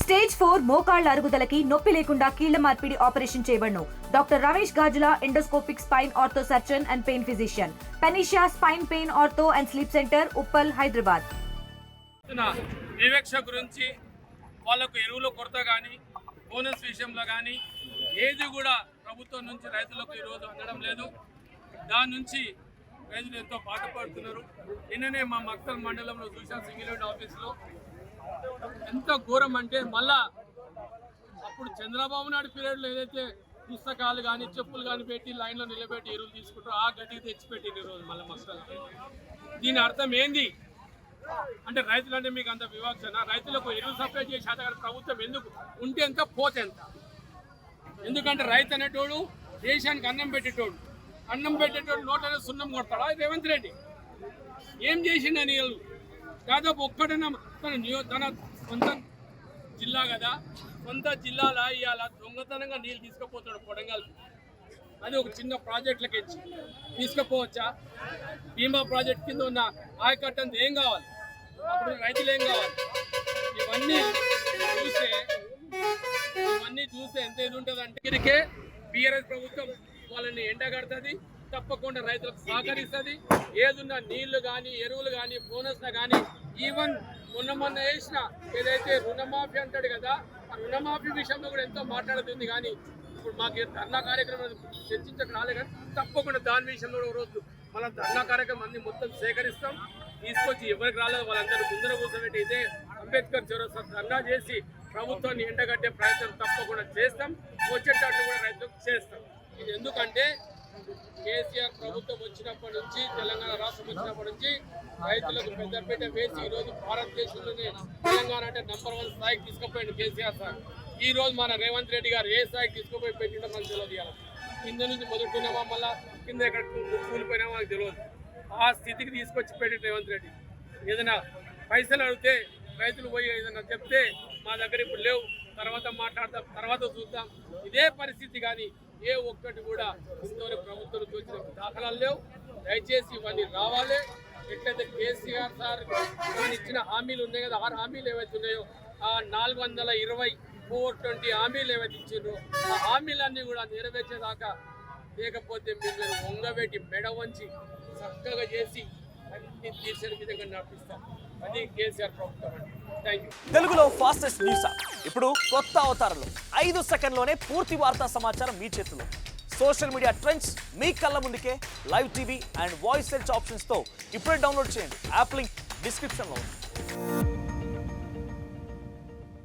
Stage 4 మోకాళ్ల అరుగుదలకి నొప్పి లేకుండా కీళ్ల మార్పిడి ఆపరేషన్ చేయబడును. Doctor Ramesh Gajula, endoscopic spine ortho surgeon and pain physician, Panacea spine pain ortho and sleep centre, Uppal, Hyderabad. వివక్ష గురించి వాళ్ళకు ఎరువుల కొరత కానీ బోనస్ విషయంలో కానీ ఏది కూడా ప్రభుత్వం నుంచి రైతులకు ఈరోజు అందడం లేదు. దాని నుంచి రైతులు ఎంతో బాధపడుతున్నారు. నిన్ననే మా మక్తల్ మండలంలో చూసాం, సింగిల్ ఆఫీసులో ఎంత ఘోరం అంటే మళ్ళా అప్పుడు చంద్రబాబు నాయుడు పీరియడ్లో ఏదైతే పుస్తకాలు కానీ చెప్పులు కానీ పెట్టి లైన్లో నిలబెట్టి ఎరువులు తీసుకుంటారో ఆ గట్టికి తెచ్చిపెట్టింది ఈరోజు మళ్ళీ మక్తల్. దీని అర్థం ఏంది అంటే రైతులు అంటే మీకు అంత వివక్షన? రైతులకు ఎరువులు సప్లై చేసే శాతం ప్రభుత్వం ఎందుకు ఉంటే ఎంత పోతే ఎంత? ఎందుకంటే రైతు అనేటోడు దేశానికి అన్నం పెట్టేటోడు నోట్లనే సున్నం కొడతాడా రేవంత్ రెడ్డి? ఏం చేసిండ నీళ్ళు? దాదాపు ఒక్కడైనా తన సొంత జిల్లా కదా, సొంత జిల్లాలో ఇవాళ దొంగతనంగా నీళ్ళు తీసుకుపోతాడు కొడంగల్కి. అది ఒక చిన్న ప్రాజెక్టులకి ఇచ్చి తీసుకుపోవచ్చా? భీమా ప్రాజెక్ట్ కింద ఉన్న ఆయకట్టు అంత ఏం కావాలి? అప్పుడు రైతులు ఏం కావాలి? ఇవన్నీ చూస్తే ఎంత ఇది ఉంటుంది అంటే ఇదికే బీఆర్ఎస్ ప్రభుత్వం వాళ్ళని ఎండగడుతుంది, తప్పకుండా రైతులకు సహకరిస్తుంది. ఏదున్నా నీళ్లు కానీ ఎరువులు కానీ బోనస్లు కానీ ఈవెన్ మొన్న వేసిన ఏదైతే రుణమాఫీ అంటాడు కదా, ఆ రుణమాఫీ విషయంలో కూడా ఎంతో మాట్లాడుతుంది. కానీ ఇప్పుడు మాకు ధర్నా కార్యక్రమం చర్చించక రాలే, కానీ తప్పకుండా దాని విషయంలో కూడా రోజు మన ధర్నా కార్యక్రమం అన్ని మొత్తం సేకరిస్తాం. తీసుకొచ్చి ఎవరికి రాలేదు వాళ్ళందరూ ముందర కూర్చోబెట్టి ఇదే అంబేద్కర్ చౌరస్తా ధర్నా చేసి ప్రభుత్వాన్ని ఎండగట్టే ప్రయత్నం తప్పకుండా చేస్తాం. వచ్చేటట్టు కూడా రైతులకు చేస్తాం. ఇది ఎందుకంటే కేసీఆర్ ప్రభుత్వం వచ్చినప్పటి నుంచి, తెలంగాణ రాష్ట్రం వచ్చినప్పటి నుంచి రైతులకు పెద్దపీట వేసి ఈరోజు భారతదేశంలోనే తెలంగాణ అంటే నంబర్ 1 స్థాయికి తీసుకుపోయాడు కేసీఆర్ సార్. ఈ రోజు మన రేవంత్ రెడ్డి గారు ఏ స్థాయికి తీసుకుపోయి పెట్టిండో మనకు తెలియదు. కింద నుంచి మొదలుకున్నామా మళ్ళా కింద ఎక్కడ కూలిపోయినామో మనకు తెలియదు. ఆ స్థితికి తీసుకొచ్చి పెట్టి రేవంత్ రెడ్డి ఏదైనా పైసలు అడిగితే రైతులు పోయి ఏదైనా చెప్తే మా దగ్గర ఇప్పుడు లేవు, తర్వాత మాట్లాడతాం, తర్వాత చూద్దాం. ఇదే పరిస్థితి. కానీ ఏ ఒక్కటి కూడా ఇంతవరకు ప్రభుత్వం చూసిన దాఖలాలు లేవు. దయచేసి ఇవన్నీ రావాలి. ఎట్లయితే కేసీఆర్ సార్ ఇచ్చిన హామీలు ఉన్నాయి కదా, 6 హామీలు ఏవైతే ఉన్నాయో ఆ 420 420 హామీలు ఏవైతే ఇచ్చిండ్రో ఆ హామీలన్నీ కూడా నెరవేర్చేదాకా, లేకపోతే మిమ్మల్ని వంగబెట్టి మెడ వంచి చక్కగా చేసి అన్ని తీర్చిన విధంగా నడిపిస్తాం. అది కేసీఆర్ ప్రభుత్వం అంటే. Thank you. తెలుగులో ఫాస్టెస్ట్ న్యూస్ ఇప్పుడు కొత్త అవతారంలో 5 సెకండ్లోనే పూర్తి వార్తా సమాచారం మీ చేతిలో. సోషల్ మీడియా ట్రెండ్స్ మీ కళ్ళ ముందుకే live TV and voice search ఆప్షన్స్తో ఇప్పుడే డౌన్లోడ్ చేయండి. యాప్ లింక్ డిస్క్రిప్షన్లో ఉంది.